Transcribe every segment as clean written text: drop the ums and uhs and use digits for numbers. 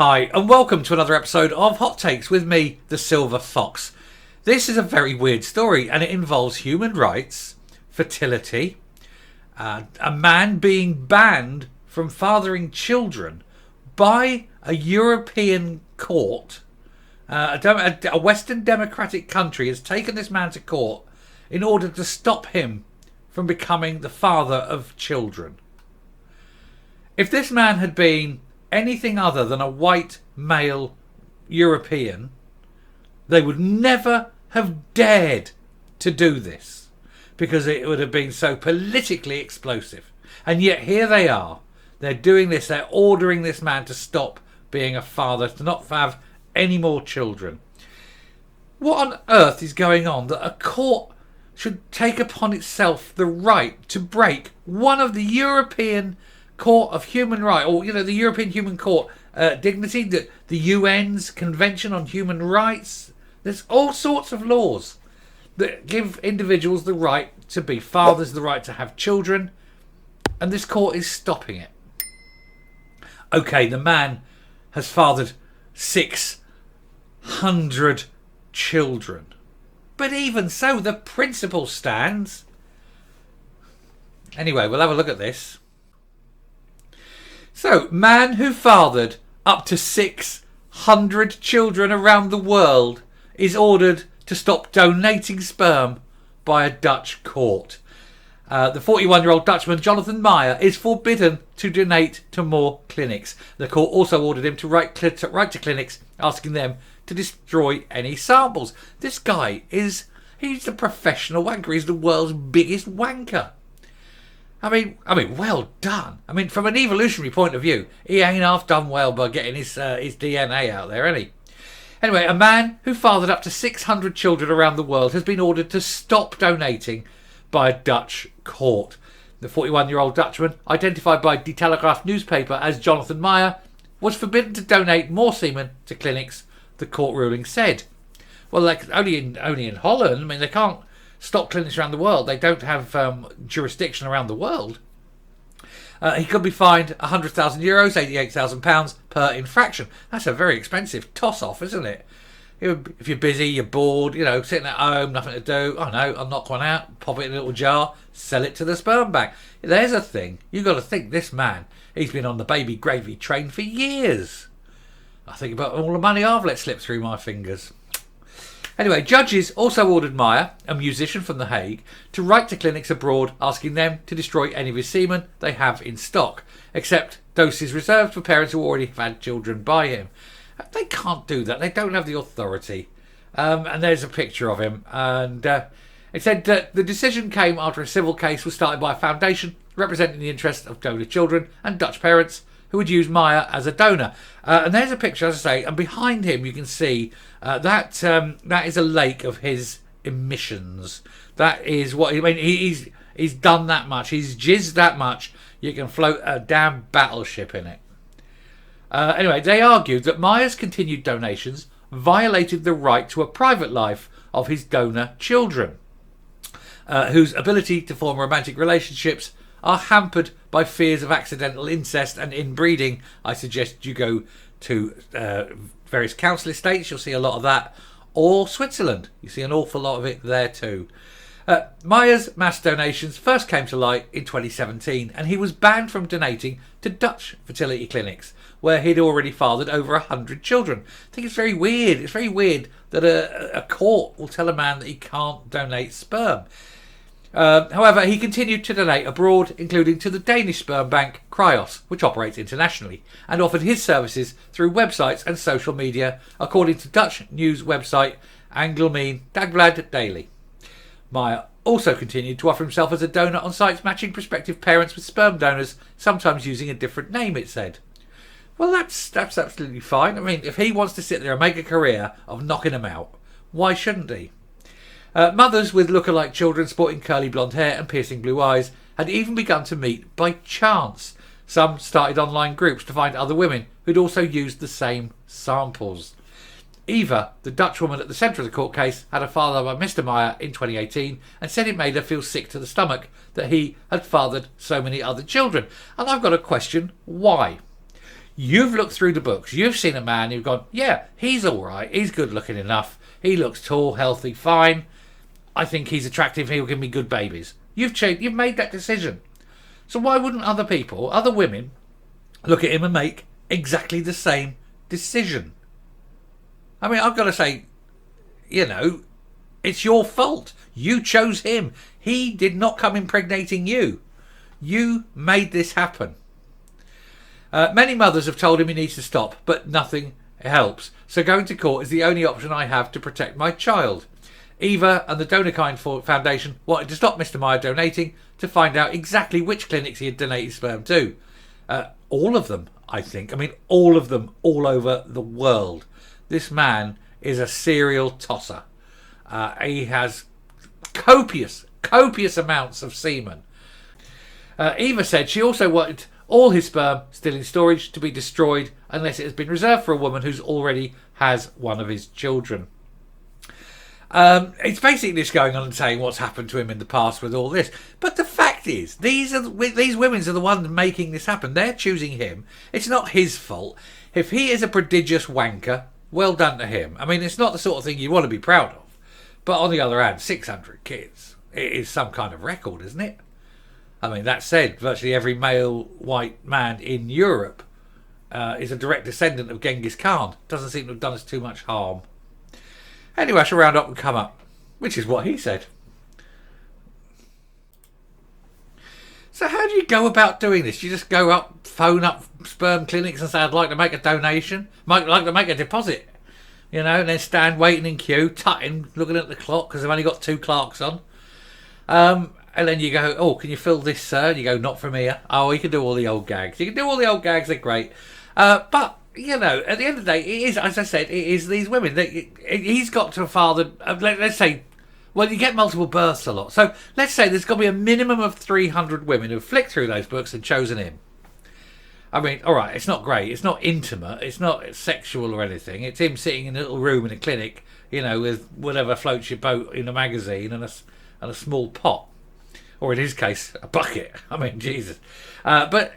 Hi, and welcome to another episode of Hot Takes with me, the Silver Fox. This is a very weird story, and it involves human rights, fertility, a man being banned from fathering children by a European court. A Western democratic country has taken this man to court in order to stop him from becoming the father of children. If this man had been anything other than a white male European, they would never have dared to do this because it would have been so politically explosive. And yet here they are. They're doing this. They're ordering this man to stop being a father, to not have any more children. What on earth is going on that a court should take upon itself the right to break one of the European Court of Human Rights, or the European Human Court dignity, the UN's Convention on Human Rights? There's all sorts of laws that give individuals the right to be fathers, the right to have children, and this court is stopping it. Okay, the man has fathered 600 children, but even so, the principle stands. Anyway, we'll have a look at this. So, man who fathered up to 600 children around the world is ordered to stop donating sperm by a Dutch court. The 41-year-old Dutchman, Jonathan Meijer, is forbidden to donate to more clinics. The court also ordered him to write to clinics asking them to destroy any samples. This guy he's a professional wanker. He's the world's biggest wanker. I mean, well done. I mean, from an evolutionary point of view, he ain't half done well by getting his DNA out there, ain't he? Anyway, a man who fathered up to 600 children around the world has been ordered to stop donating by a Dutch court. The 41-year-old Dutchman, identified by Die Telegraaf newspaper as Jonathan Meijer, was forbidden to donate more semen to clinics, the court ruling said. Well, only in Holland. I mean, they can't stop clinics around the world. They don't have jurisdiction around the world. He could be fined €100,000, £88,000 per infraction. That's a very expensive toss-off, isn't it? If you're busy, you're bored, sitting at home, nothing to do. Oh no, I'll knock one out, pop it in a little jar, sell it to the sperm bank. There's a thing. You've got to think, this man, he's been on the baby gravy train for years. I think about all the money I've let slip through my fingers. Anyway, judges also ordered Meijer, a musician from The Hague, to write to clinics abroad asking them to destroy any of his semen they have in stock, except doses reserved for parents who already have had children by him. They can't do that. They don't have the authority. And there's a picture of him. And it said that the decision came after a civil case was started by a foundation representing the interests of donor children and Dutch parents who would use Meijer as a donor. And there's a picture, as I say, and behind him you can see that is a lake of his emissions. That is what he's done that much. He's jizzed that much. You can float a damn battleship in it. Anyway, they argued that Meijer's continued donations violated the right to a private life of his donor children, whose ability to form romantic relationships are hampered by fears of accidental incest and inbreeding. I suggest you go to various council estates. You'll see a lot of that. Or Switzerland. You see an awful lot of it there too. Meijer's mass donations first came to light in 2017, and he was banned from donating to Dutch fertility clinics, where he'd already fathered over 100 children. I think it's very weird. It's very weird that a court will tell a man that he can't donate sperm. However, he continued to donate abroad, including to the Danish sperm bank Cryos, which operates internationally, and offered his services through websites and social media, according to Dutch news website Algemeen Dagblad Daily. Meijer also continued to offer himself as a donor on sites matching prospective parents with sperm donors, sometimes using a different name, it said. Well, that's absolutely fine. I mean, if he wants to sit there and make a career of knocking them out, why shouldn't he? Mothers with lookalike children sporting curly blonde hair and piercing blue eyes had even begun to meet by chance. Some started online groups to find other women who'd also used the same samples. Eva, the Dutch woman at the centre of the court case, had a father by Mr. Meijer in 2018 and said it made her feel sick to the stomach that he had fathered so many other children. And I've got a question. Why? You've looked through the books. You've seen a man. You've gone, yeah, he's all right. He's good looking enough. He looks tall, healthy, fine. I think he's attractive. He'll give me good babies. You've made that decision. So why wouldn't other people, other women, look at him and make exactly the same decision? I mean, I've got to say, it's your fault. You chose him. He did not come impregnating you. You made this happen. Many mothers have told him he needs to stop, but nothing helps. So going to court is the only option I have to protect my child. Eva and the DonorKind Foundation wanted to stop Mr. Meijer donating to find out exactly which clinics he had donated sperm to. All of them, I think. I mean, all of them, all over the world. This man is a serial tosser. He has copious amounts of semen. Eva said she also wanted all his sperm still in storage to be destroyed unless it has been reserved for a woman who's already has one of his children. It's basically just going on and saying what's happened to him in the past with all this. But the fact is, these women are the ones making this happen. They're choosing him. It's not his fault. If he is a prodigious wanker, well done to him. I mean, it's not the sort of thing you want to be proud of. But on the other hand, 600 kids, it is some kind of record, isn't it? I mean, that said, virtually every male white man in Europe is a direct descendant of Genghis Khan. Doesn't seem to have done us too much harm. Anyway, I shall round up and come up, which is what he said. So how do you go about doing this? You just go up, phone up sperm clinics and say, I'd like to make a donation, I'd like to make a deposit, and then stand waiting in queue, tutting, looking at the clock because they've only got 2 clerks on. And then you go, oh, can you fill this, sir? And you go, not from here. Oh, you can do all the old gags. You can do all the old gags, they're great. But, at the end of the day, it is, as I said, it is these women. He's got to father, let's say, well, you get multiple births a lot. So let's say there's got to be a minimum of 300 women who've flicked through those books and chosen him. I mean, all right, it's not great. It's not intimate. It's not sexual or anything. It's him sitting in a little room in a clinic, with whatever floats your boat in a magazine and a small pot. Or in his case, a bucket. I mean, Jesus. But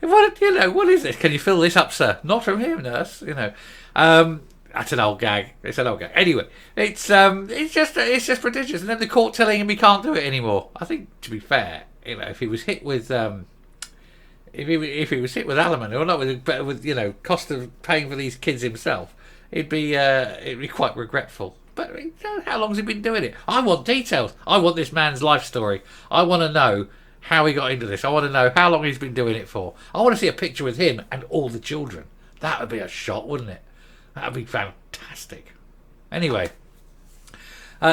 what is this? Can you fill this up, sir? Not from him, nurse. That's an old gag. It's an old gag. Anyway, it's just prodigious. And then the court telling him he can't do it anymore. I think, to be fair, if he was hit with if he was hit with alimony or not with cost of paying for these kids himself, it'd be quite regretful. But how long has he been doing it? I want details. I want this man's life story. I want to know how he got into this. I want to know how long he's been doing it for. I want to see a picture with him and all the children. That would be a shot, wouldn't it? That would be fantastic. Anyway,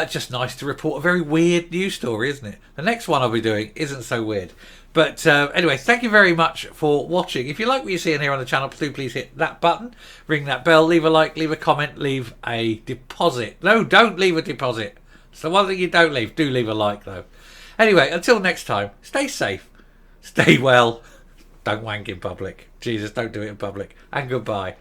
just nice to report a very weird news story, isn't it? The next one I'll be doing isn't so weird. But anyway, thank you very much for watching. If you like what you see in here on the channel, please hit that button, ring that bell, leave a like, leave a comment, leave a deposit. No, don't leave a deposit. So one thing you don't leave, do leave a like though. Anyway, until next time, stay safe, stay well, don't wank in public. Jesus, don't do it in public. And goodbye.